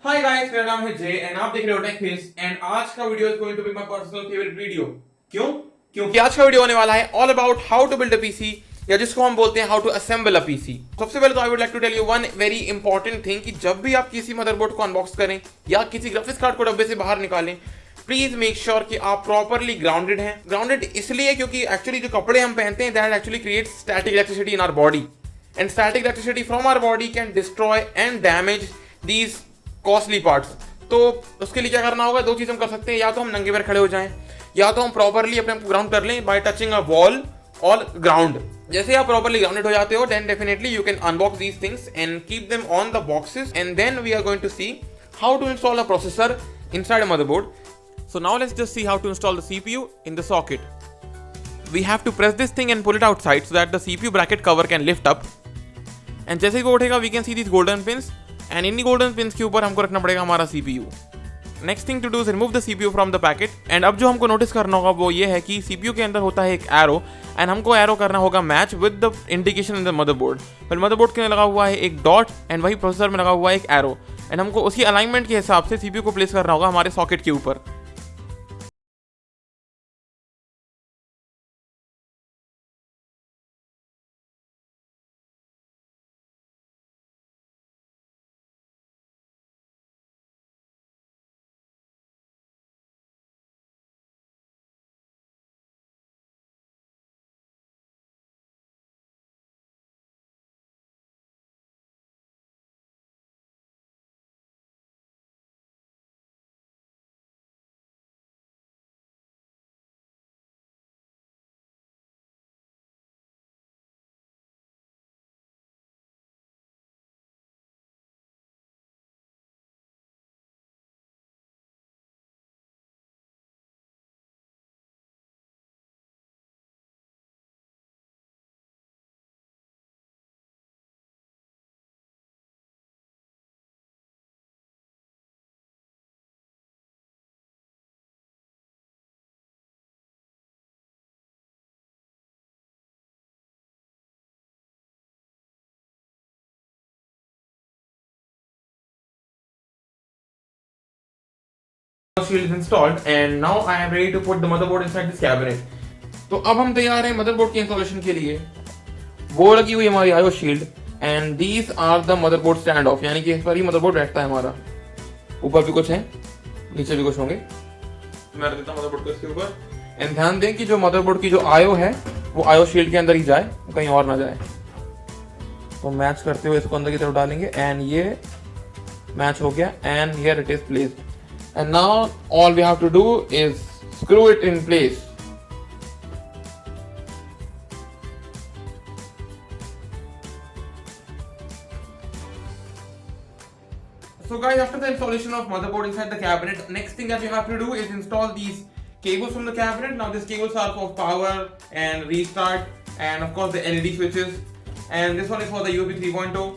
Hi guys, मेरा नाम है जय एंड आप देख रहे हो टेक फेस एंड आज का video is going to be my personal favourite video. क्यों? क्योंकि आज का वीडियो होने वाला है all about how to build a PC, या जिसको हम बोलते हैं how to assemble a PC. सबसे पहले तो I would like to tell you one very important thing कि जब भी आप किसी मदरबोर्ड को अनबॉक्स करें या किसी ग्राफिक्स कार्ड को डब्बे से बाहर निकालें, प्लीज मेक श्योर कि आप प्रॉपरली ग्राउंडेड हैं। ग्राउंडेड इसलिए क्योंकि एक्चुअली जो कपड़े हम पहनते हैं that actually creates static electricity in our body, and static electricity from our body can destroy and damage these costly parts। तो उसके लिए क्या करना होगा? दो चीज हम कर सकते हैं, या तो हम नंगे पैर खड़े हो जाएं या तो हम प्रॉपरली अपने ग्राउंड कर लें बाय टचिंग अ वॉल और ग्राउंड। जैसे आप प्रॉपरली ग्राउंडेड हो जाते हो then definitely you can unbox these things and keep them on the boxes and then we are going to see how to install a processor inside a motherboard। So now let's just see how to install the CPU in the socket। We have to press this thing and pull it outside so that the CPU bracket cover can lift up। And जैसे ही वो उठेगा we can see this golden pins and in golden pins के ऊपर हमको रखना पड़ेगा हमारा CPU. Next thing to do is remove the CPU from the packet. And अब जो हमको नोटिस करना होगा वो ये है कि सीपीयू के अंदर होता है एक एरो एंड हमको एरो करना होगा match with the indication in the motherboard. फिर मदरबोर्ड के लगा हुआ है एक डॉट एंड वही प्रोसेसर में लगा हुआ है एक एरो एंड हमको उसकी अलाइनमेंट के हिसाब से सीपीयू को प्लेस करना होगा हमारे सॉकेट के ऊपर। Shield is installed and now I am ready to put the motherboard inside this cabinet। तो अब हम तैयार हैं मदरबोर्ड की इंस्टॉलेशन के लिए। वो लगी हुई हमारी I O shield and these are the motherboard stand off, यानी कि इस पर ही मदरबोर्ड बैठता है हमारा। ऊपर भी कुछ है, नीचे भी कुछ होंगे। मैं रख देता हूँ मदरबोर्ड को इसके ऊपर एंड ध्यान दें कि जो मदरबोर्ड की जो आयो है वो आयो शील्ड के अंदर ही जाए, कहीं और ना जाए। तो मैच करते हुए इसको अंदर की तरफ डालेंगे एंड ये मैच हो गया and here it is placed. And now all we have to do is screw it in place। So guys, after the installation of motherboard inside the cabinet, next thing that we have to do is install these cables from the cabinet। Now these cables are for power and restart and of course the LED switches, and this one is for the USB 3.0।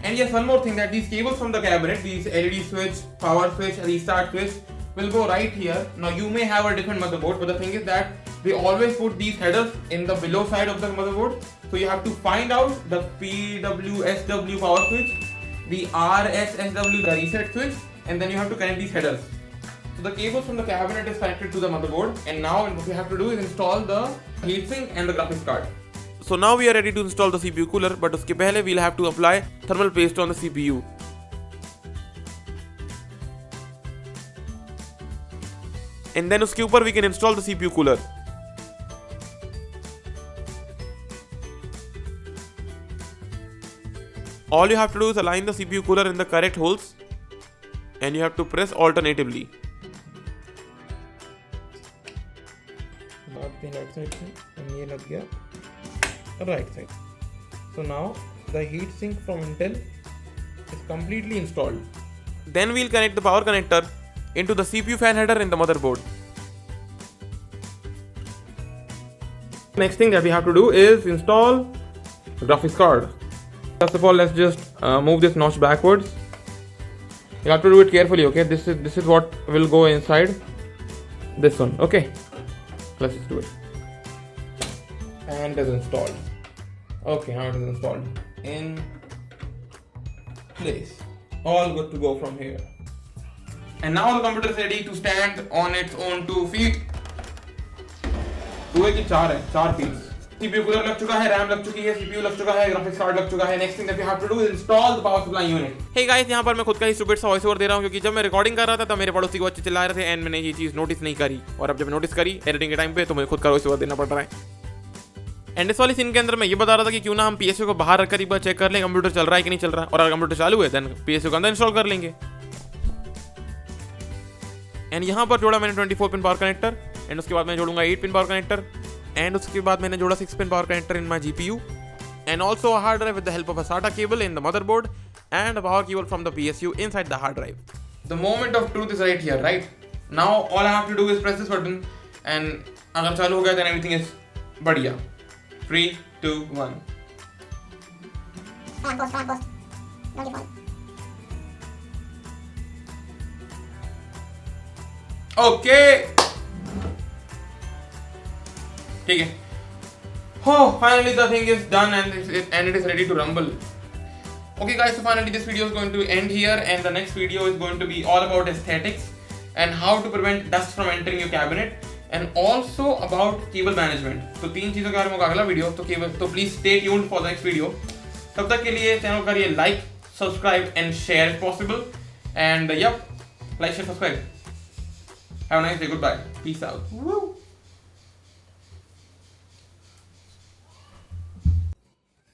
And yes, one more thing, that these cables from the cabinet, these LED switch, power switch, restart switch will go right here। Now you may have a different motherboard, but the thing is that they always put these headers in the below side of the motherboard, so you have to find out the PWSW power switch, the RSSW the reset switch, and then you have to connect these headers। So the cables from the cabinet is connected to the motherboard, and now what we have to do is install the heatsink and the graphics card। So now we are ready to install the CPU cooler, but उसके पहले we'll have to apply thermal paste on the CPU। And then उसके ऊपर we can install the CPU cooler। All you have to do is align the CPU cooler in the correct holes and you have to press alternatively। Right side से ये लग गया right side। So now the heat sink from Intel is completely installed। Then we'll connect the power connector into the CPU fan header in the motherboard। Next thing that we have to do is install the graphics card। First of all, let's just move this notch backwards। You have to do it carefully, okay? This is what will go inside this one, okay? Let's just do it। And it is installed। Okay, now it is installed in place। all good to go from here. And now the computer is ready to stand on its own 2 feet. 2 की 4 है, 4 feet. CPU cooler लग चुका है, RAM लग चुकी है, CPU लग चुका है, graphics card लग चुका है. Next thing that we have to do is install the power supply unit. Hey guys, यहाँ पर मैं खुद का ही stupid सा वॉइस ओवर दे रहा हूँ क्योंकि जब मैं रिकॉर्डिंग कर रहा था तब मेरे पड़ोसी को बच्चे चिल्ला रहे थे एंड मैंने ये चीज़ नोटिस नहीं करी, और अब जब नोटिस करी एडिटिंग के टाइम पे तो मुझे खुद का वॉइस ओवर देना पड़ रहा है. एंड इस वाली सीन के अंदर मैं ये बता रहा था कि क्यों ना हम PSU को बाहर रखकर एक बार चेक कर लें कंप्यूटर चल रहा है कि नहीं चल रहा है, और अगर कंप्यूटर चालू है देन PSU को अंदर इंस्टॉल कर लेंगे. एंड यहाँ पर जोड़ा मैंने 24 पिन पावर कनेक्टर, एंड उसके बाद मैं जोड़ूंगा 8 पिन पावर कनेक्टर, एंड उसके बाद मैंने जोड़ा 6 pin power connector in my GPU, and also a hard drive with the help of a SATA cable in the motherboard and a power cable from the PSU inside the hard drive. The moment of truth is right here, right? Now all I have to do is press this button and अगर चालू हो गया then everything is बढ़िया. 3, 2, 1. Okay. ठीक है. Oh, finally the thing is done and it is ready to rumble. Okay guys, so finally this video is going to end here, and the next video is going to be all about aesthetics and how to prevent dust from entering your cabinet, and also about cable management. तो 3 चीज़ों के बारे में होगा अगला video, तो please stay tuned for the next video. तब तक के लिए चैनल को करिए like, subscribe and share if possible, and yep, like, share, subscribe. Have a nice day. Goodbye. Peace out. Woo.